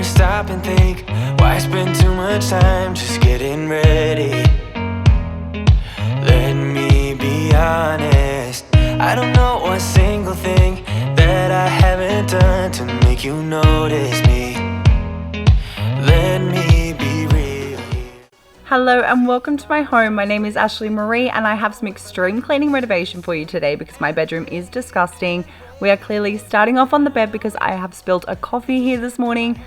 ever stop and think, why spend too much time just getting ready? Let me be honest, I don't know a single thing that I haven't done to make you notice me. Let me be real. Hello and welcome to my home. My name is Ashley Marie and I have some extreme cleaning motivation for you today because my bedroom is disgusting. We are clearly starting off on the bed because I have spilled a coffee here this morning.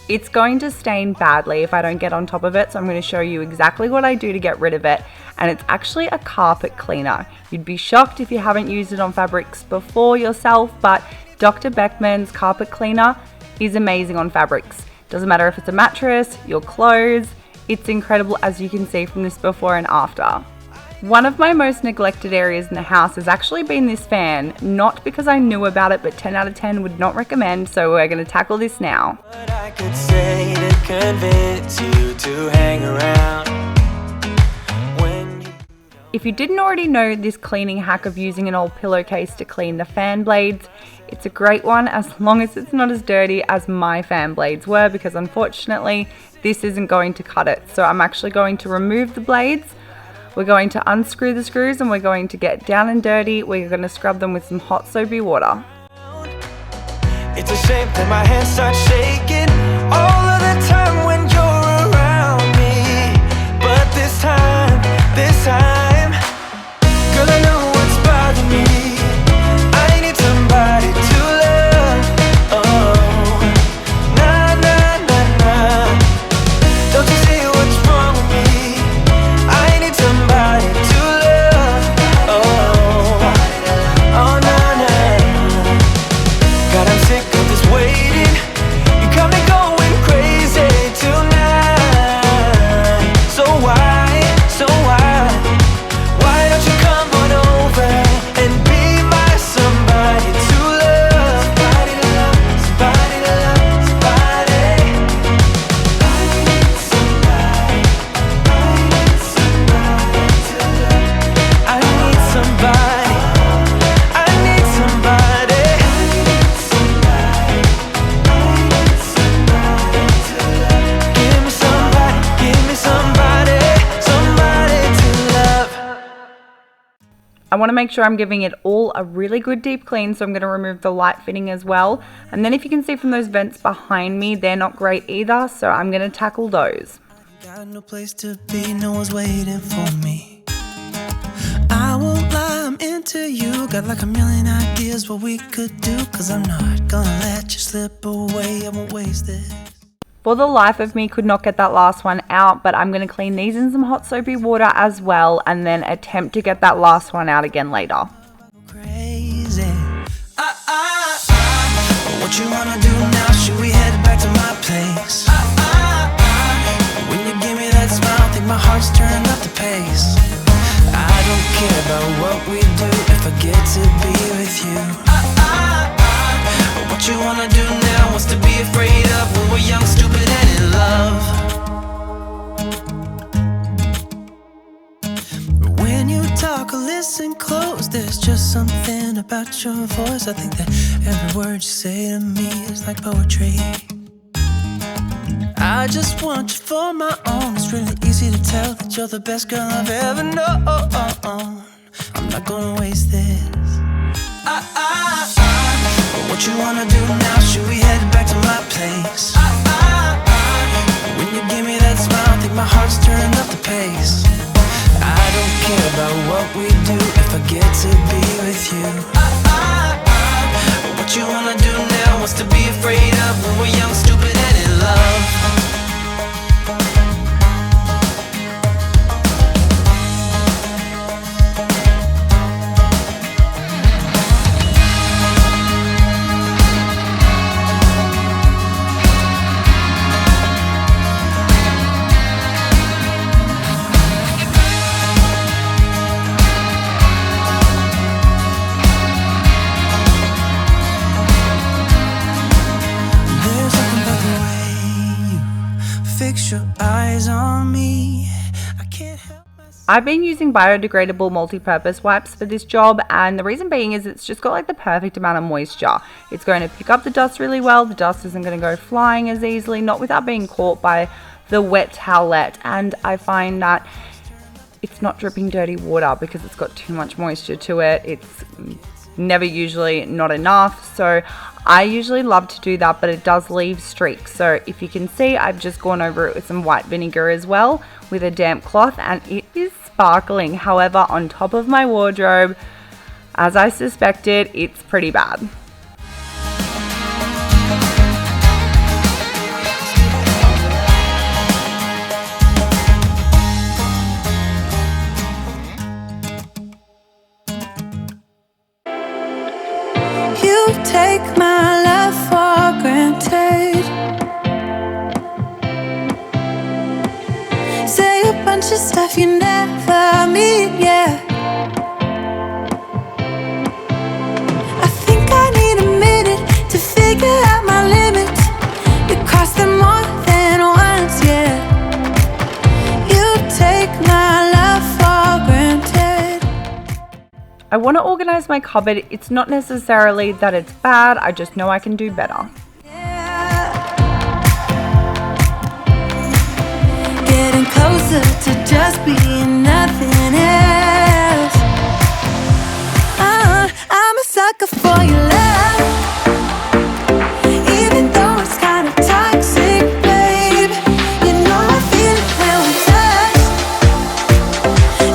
It's going to stain badly if I don't get on top of it, so I'm going to show you exactly what I do to get rid of it, and it's actually a carpet cleaner. You'd be shocked if you haven't used it on fabrics before yourself, but Dr. Beckman's carpet cleaner is amazing on fabrics. Doesn't matter if it's a mattress, your clothes, it's incredible as you can see from this before and after. One of my most neglected areas in the house has actually been this fan, not because I knew about it, but 10 out of 10 would not recommend, so we're going to tackle this now. What I could say to convince you to hang around. If you didn't already know this cleaning hack of using an old pillowcase to clean the fan blades, it's a great one as long as it's not as dirty as my fan blades were, because unfortunately this isn't going to cut it. So I'm actually going to remove the blades. We're going to unscrew the screws and we're going to get down and dirty. We're going to scrub them with some hot soapy water. It's a shame that my hands start shaking all of the time when you're around me. But this time, girl, I know what's bothering me. I need somebody to love. Oh, nah, nah, nah, nah. Don't you see what's wrong with me? I need somebody to love. Oh, oh, nah, nah. God, I'm sick of this waiting. You got me going crazy tonight. So why? Why don't you come on over and be my somebody to love? Somebody to love, somebody to love, somebody. I need somebody, I need somebody to love. I need somebody, I need somebody. I need somebody, I need somebody to love. Give me somebody, give me somebody, somebody to love. I want to make sure I'm giving it all a really good deep clean, so I'm going to remove the light fitting as well. And then if you can see from those vents behind me, they're not great either, so I'm going to tackle those. Got no place to be, no one's waiting for me. I won't lie, I'm into you. Got like a million ideas what we could do, cause I'm not gonna let you slip away, I won't waste it. For the life of me, could not get that last one out, but I'm going to clean these in some hot soapy water as well, and then attempt to get that last one out again later. Crazy. What you wanna do now? Should we head back to my place? When you give me that smile, I think my heart's turning up the pace. I don't care about what we do if I get to be with you. What you wanna do now? What's to be afraid of when we're young, stupid, and in love? When you talk or listen close, there's just something about your voice. I think that every word you say to me is like poetry. I just want you for my own. It's really easy to tell that you're the best girl I've ever known. I'm not gonna waste this. What you wanna do now? Should we head back to my place? When you give me that smile, I think my heart's turning up the pace. I don't care about what we do if I get to be with you. What you wanna do now? What's to be afraid of when we're young, stupid, and in love? Fix your eyes on me. I can't help myself. I've been using biodegradable multi-purpose wipes for this job, and the reason being is it's just got like the perfect amount of moisture. It's going to pick up the dust really well. The dust isn't going to go flying as easily, not without being caught by the wet towelette. And I find that it's not dripping dirty water because it's got too much moisture to it. It's never usually not enough. So I usually love to do that, but it does leave streaks. So if you can see, I've just gone over it with some white vinegar as well with a damp cloth, and it is sparkling. However, on top of my wardrobe, as I suspected, it's pretty bad. You take my love for granted. Say a bunch of stuff you never mean, yeah. I think I need a minute to figure out my limits. You cross them more than once, yeah. You take my love for granted. I want to organize my cupboard. It's not necessarily that it's bad, I just know I can do better. Getting closer to just being nothing else. I'm a sucker for your love, even though it's kind of toxic, babe. You know I feel it when we touch.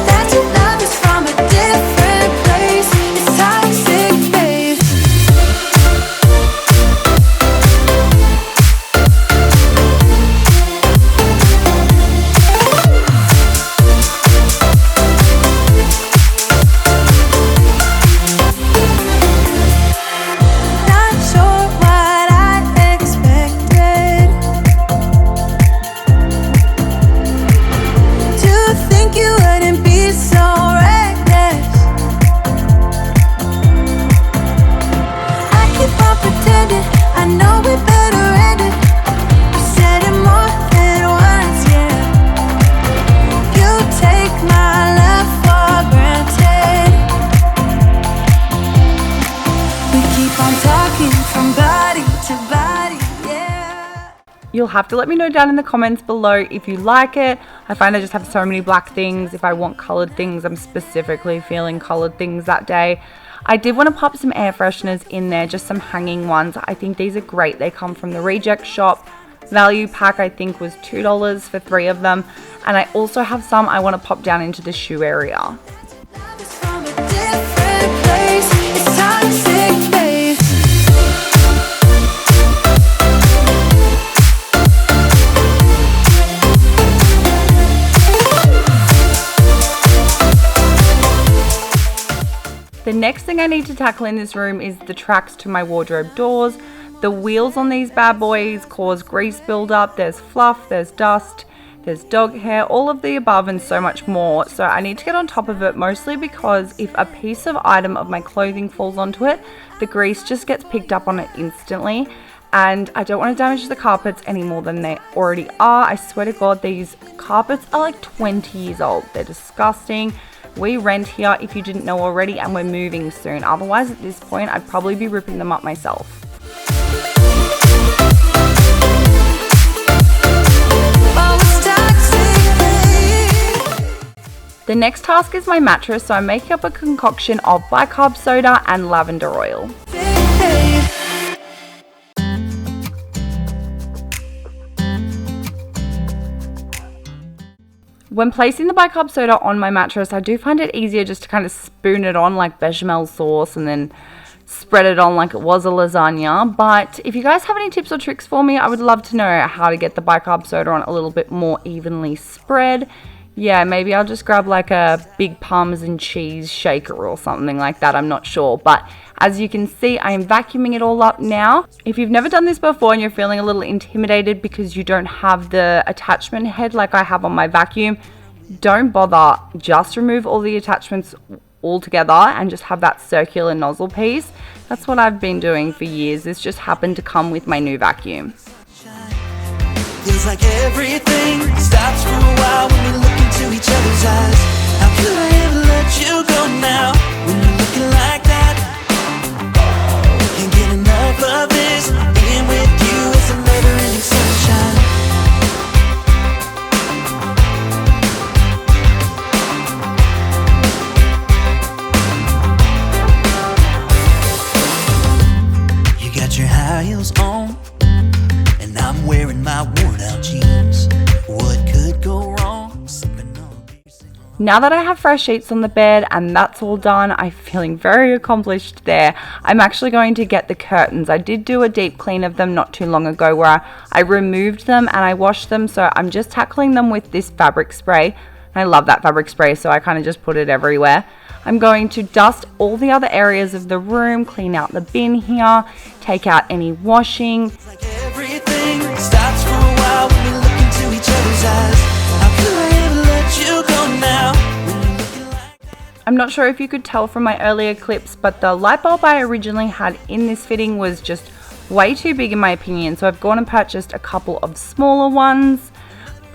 That your love is from a different place. It's toxic, babe. Not sure what I expected. To think you wouldn't be so reckless. I keep on pretending I know we better end it. I said it more than once, yeah. You take my love for granted. We keep on talking from body to body, yeah. You'll have to let me know down in the comments below if you like it. I find I just have so many black things. If I want colored things, I'm specifically feeling colored things that day. I did want to pop some air fresheners in there, just some hanging ones. I think these are great. They come from the Reject Shop. Value pack I think was $2 for 3 of them. And I also have some I want to pop down into the shoe area. It's from a different place. It's toxic, babe. The next thing I need to tackle in this room is the tracks to my wardrobe doors. The wheels on these bad boys cause grease buildup. There's fluff, there's dust, there's dog hair, all of the above and so much more. So I need to get on top of it, mostly because if a piece of item of my clothing falls onto it, the grease just gets picked up on it instantly. And I don't want to damage the carpets any more than they already are. I swear to God, these carpets are like 20 years old. They're disgusting. We rent here, if you didn't know already, and we're moving soon. Otherwise, at this point, I'd probably be ripping them up myself. Oh, it's toxic, babe. The next task is my mattress, so I'm making up a concoction of bicarb soda and lavender oil. Babe. When placing the bicarb soda on my mattress, I do find it easier just to kind of spoon it on like bechamel sauce and then spread it on like it was a lasagna. But if you guys have any tips or tricks for me, I would love to know how to get the bicarb soda on a little bit more evenly spread. Yeah, maybe I'll just grab like a big Parmesan cheese shaker or something like that. I'm not sure. But as you can see, I am vacuuming it all up now. If you've never done this before and you're feeling a little intimidated because you don't have the attachment head like I have on my vacuum, don't bother. Just remove all the attachments altogether and just have that circular nozzle piece. That's what I've been doing for years. This just happened to come with my new vacuum. Feels like everything stops for a while when we look into each other's eyes. Now that I have fresh sheets on the bed and that's all done, I'm feeling very accomplished there. I'm actually going to get the curtains. I did do a deep clean of them not too long ago where I removed them and I washed them, so I'm just tackling them with this fabric spray. I love that fabric spray, so I kind of just put it everywhere. I'm going to dust all the other areas of the room, clean out the bin here, take out any washing. Like everything stops for a while when we look into each other's eyes. How could I ever let you go now? When you're looking like I'm not sure if you could tell from my earlier clips, but the light bulb I originally had in this fitting was just way too big in my opinion, so I've gone and purchased a couple of smaller ones.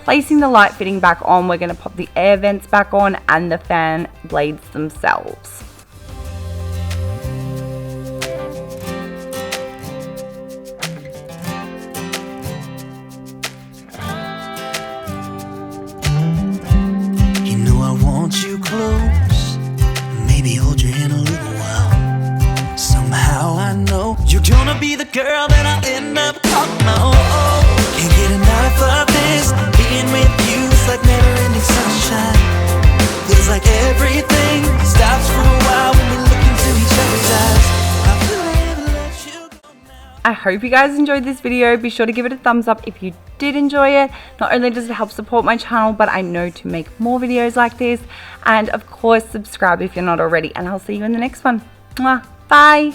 Placing the light fitting back on, we're going to pop the air vents back on and the fan blades themselves. you know I want you close, maybe hold your hand a little while. Somehow I know you're gonna be the girl that I'll end up calling my own. Can't get enough of this. Being with you is like never-ending sunshine. Feels like everything stops for a while when we look into each other's eyes. How could I ever let you go now? I hope you guys enjoyed this video. Be sure to give it a thumbs up if you did enjoy it. Not only does it help support my channel, but I know to make more videos like this. And of course, subscribe if you're not already. And I'll see you in the next one. Mwah. Bye.